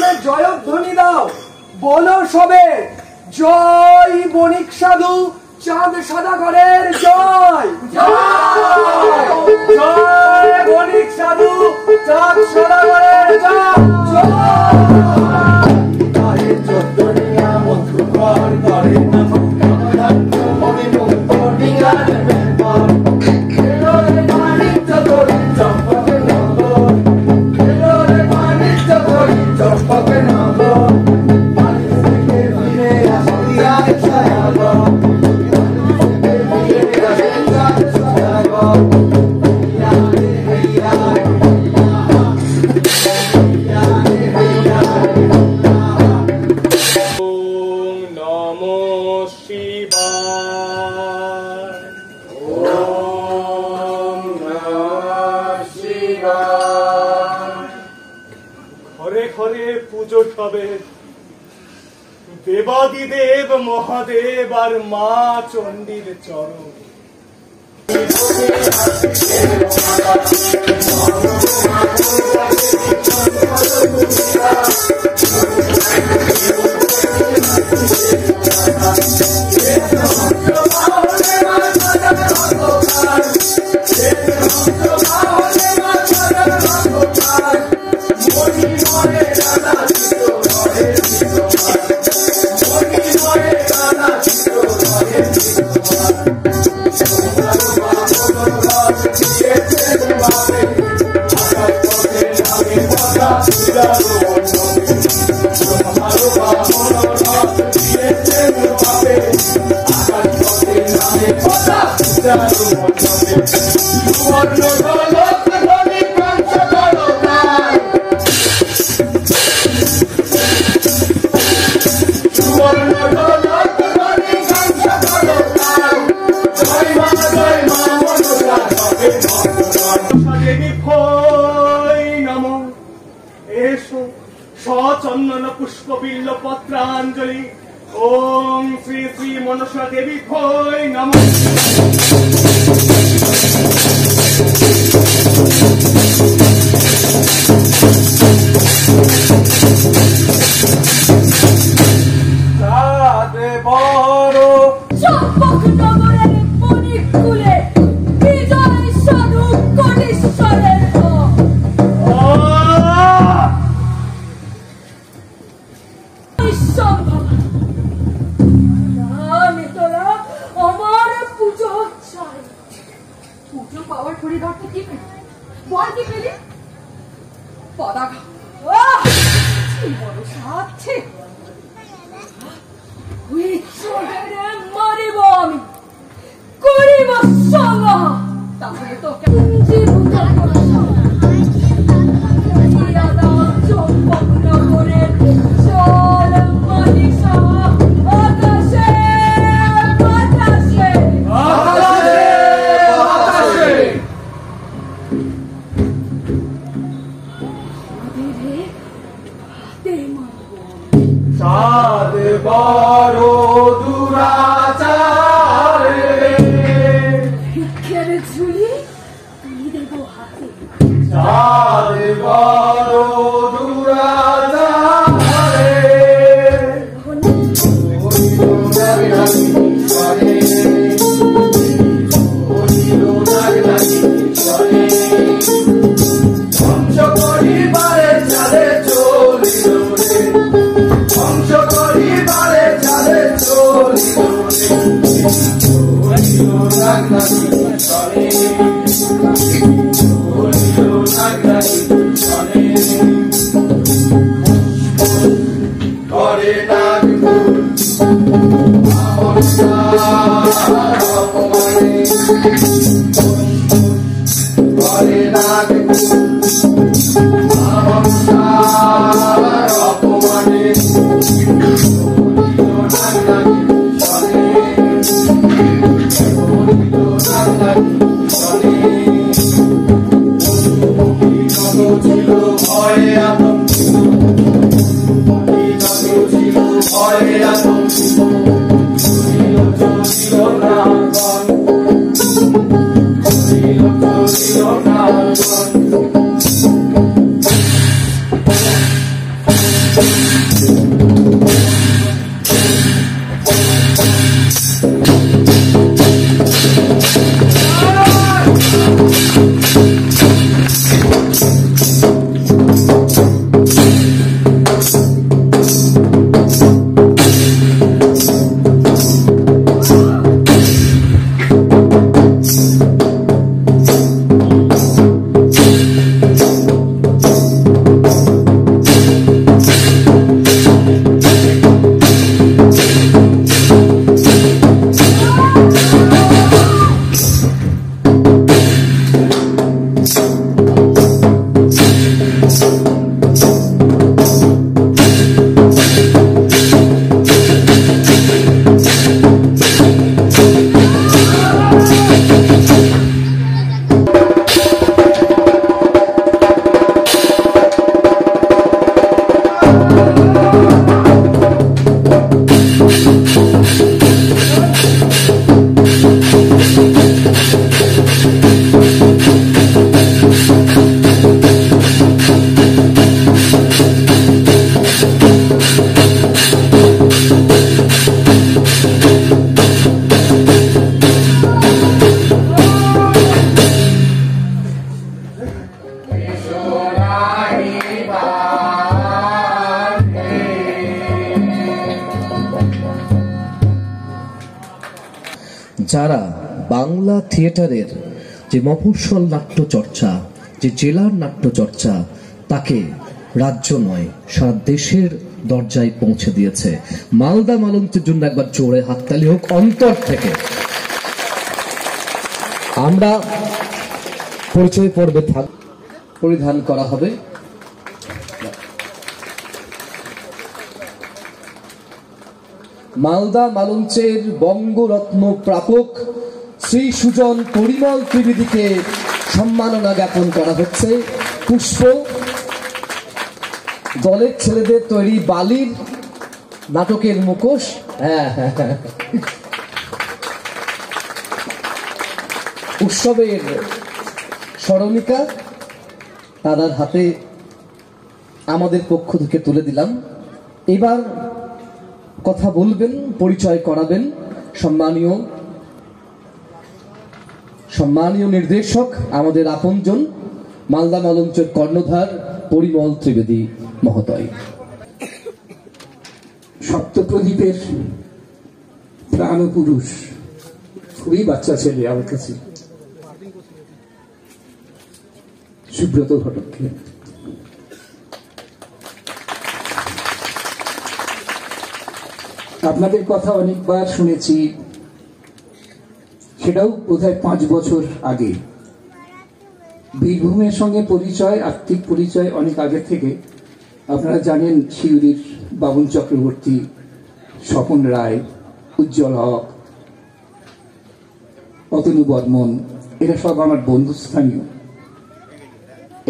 নামে জয়ধ্বনি দাও, বলো সবে জয় বণিক সাধু চাঁদ সদাগরের জয়। জয় বণিক সাধু চাঁদ সদাগরের জয়। দেবাদিদেব মহাদেব আর মা চণ্ডীর চরণ চন্দন পুষ্প বিল্ল পত্রাঞ্জলি। ওম শ্রী শ্রী মনসা দেবী ভৈ নমঃ। Hare যারা বাংলা থিয়েটারের যে মফস্বল নাট্যচর্চা, যে জেলার নাট্যচর্চা, তাকে রাজ্য নয় সারা দেশের দরজায় পৌঁছে দিয়েছে। মালদা মালঞ্চের জন্য একবার জোরে হাততালি হোক অন্তর থেকে। আমরা পরিচয় পর্বে পরিধান করা হবে মালদা মালঞ্চের বঙ্গরত্ন প্রাপক শ্রী সুজন পরিমল ত্রিবেদীকে সম্মাননা জ্ঞাপন করা হচ্ছে। পুষ্প, দলের ছেলেদের তৈরি বালির নাটকের মুখোশ, উৎসবের স্মরণিকা দাদার হাতে আমাদের পক্ষ থেকে তুলে দিলাম। এবার কথা বলবেন, পরিচয় করাবেন সম্মানীয় নির্দেশক, আমাদের আপনজন, মালদা মালঞ্চের কর্ণধার পরিমল ত্রিবেদী মহোদয়। সপ্তপ্রদীপের প্রাণপুরুষ, খুবই বাচ্চা ছেলে আমার কাছে, সুব্রত ঘটককে আপনাদের কথা অনেকবার শুনেছি, সেটাও বোধহয় 5 বছর আগে। বীরভূমের সঙ্গে পরিচয়, আর্থিক পরিচয় অনেক আগে থেকে। আপনারা জানেন শিউরির বাবুল চক্রবর্তী, স্বপন রায়, উজ্জ্বল হক, অতনু বর্মন, এরা সব আমার বন্ধুস্থানীয়,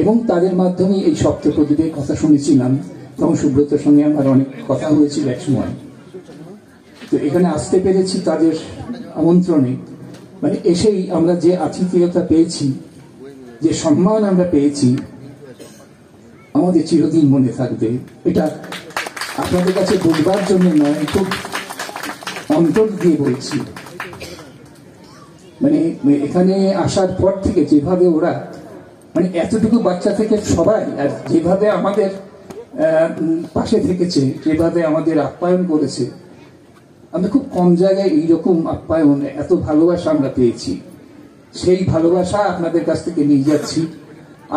এবং তাদের মাধ্যমে এই সপ্তপ্রদীপের কথা শুনেছিলাম। তখন সুব্রতর সঙ্গে আমার অনেক কথা হয়েছিল এক সময়। তো এখানে আসতে পেরেছি তাদের আমন্ত্রণে, মানে এসেই আমরা যে আতিথেয়তা পেয়েছি, যে সম্মান আমরা পেয়েছি, আমাদের চিরদিন মনে থাকবে। এটা আপনাদের কাছে বলবার জন্য নয়, খুব অন্তর দিয়ে বলছি। মানে এখানে আসার পর থেকে যেভাবে ওরা, মানে এতটুকু বাচ্চা থেকে সবাই, আর যেভাবে আমাদের পাশে থেকেছে, যেভাবে আমাদের আপ্যায়ন করেছে, আমরা খুব কম জায়গায় এইরকম আপ্যায়ন, এত ভালোবাসা আমরা পেয়েছি। সেই ভালোবাসা আপনাদের কাছ থেকে নিয়ে যাচ্ছি,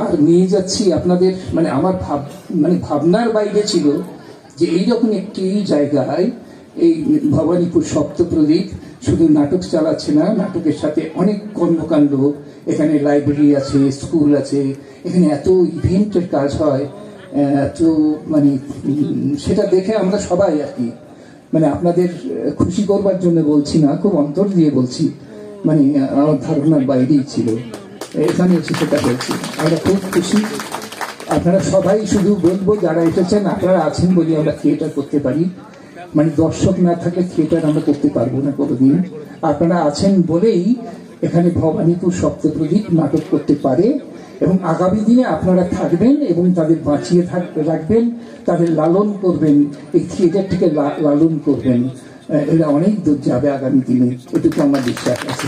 আর নিয়ে যাচ্ছি আপনাদের, মানে আমার ভাবনার বাইরে ছিল যে এইরকম একটি জায়গায় এই ভবানীপুর সপ্তপ্রদীপ শুধু নাটক চালাচ্ছে না, নাটকের সাথে অনেক কর্মকাণ্ড, এখানে লাইব্রেরি আছে, স্কুল আছে, এখানে এত ইভেন্টের কাজ হয়, তো মানে সেটা দেখে আমরা সবাই আর কি, মানে আপনাদের খুশি করবার জন্য বলছি না, খুব অন্তর দিয়ে বলছি, মানে আমার ধারণার বাইরেই ছিল, এখানে এসে সেটা বলছি। আমরা খুব খুশি। আপনারা সবাই, শুধু বলবো যারা এসেছেন, আপনারা আছেন বলে আমরা থিয়েটার করতে পারি, মানে দর্শক না থাকলে থিয়েটার আমরা করতে পারবো না কোনোদিন। আপনারা আছেন বলেই এখানে ভবানীপুর সপ্তপ্রদীপ নাটক করতে পারে, এবং আগামী দিনে আপনারা থাকবেন এবং তাদের বাঁচিয়ে রাখবেন, তাদের লালন করবেন, এই থিয়েটারটিকে লালন করবেন। এরা অনেক দূর যাবে আগামী দিনে, এটুকু আমার বিশ্বাস আছে।